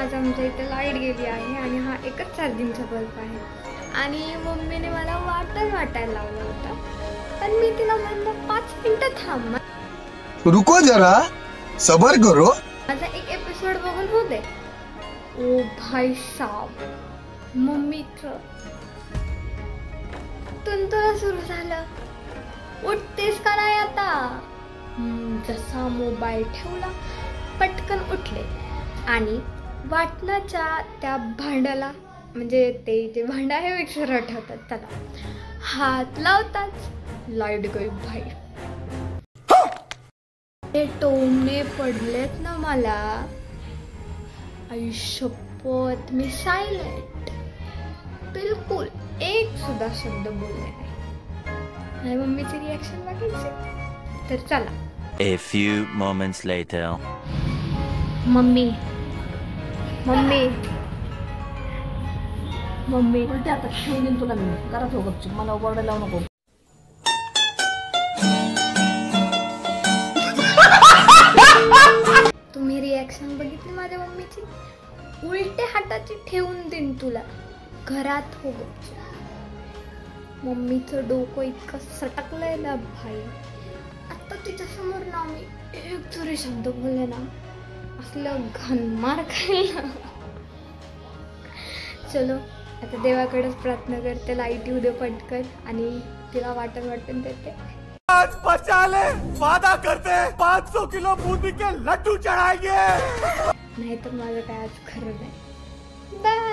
आज आमच्या इथे लाईट गेली आहे आणि हा एकच चार्जिंगचा बल्ब आहे आणि मम्मीने मला वाटायला लावला होता, पण मी तिला म्हणलं 5 मिनिटं थांब, रुको जरा सबर करो, माझा एक एपिसोड बघून होते. ओ भाई साहब, मम्मीचं तुंतुला सुरू झालं. उठतेस का नाही आता? जसा मोबाईल ठेवला पटकन उठले आणि वाटणाच्या त्या भांड्याला, म्हणजे ते जे भांड आहे मिक्सर आठवतात त्याला हात लावताच लाईट गई. भाई ते टोमणे पडलेत ना मला, आई शपथ मी सायलेंट, बिलकुल एक सुद्धा शब्द बोलले नाही. आणि मम्मीची रिॲक्शन बघायची. तर चला. A few moments later. Mummy mummy mummy उलटे आता ठेवून देईन तुला मी. जरा तो गपचूप, मला ओरडा लावू नको. तुम्ही रिॲक्शन बघितली माझ्या मम्मीची? उलटे हाताची ठेवून देईन तुला, घरात हो गपचूप. मम्मीचं डोकं इतकं सटकलंय ना भाई. आता तिच्या समोर ना मी एक जरी शब्द बोलले ना, असलं घनमार खायला. चलो आता देवाकडेच प्रार्थना करते, लाईट येऊ दे पटकन आणि तिला वाटण देते. आज बचा ले, वादा करते 500 किलो बूंदी के लड्डू चढ़ाएंगे. नाही तर माझं काय आज खरं नाही. बाय.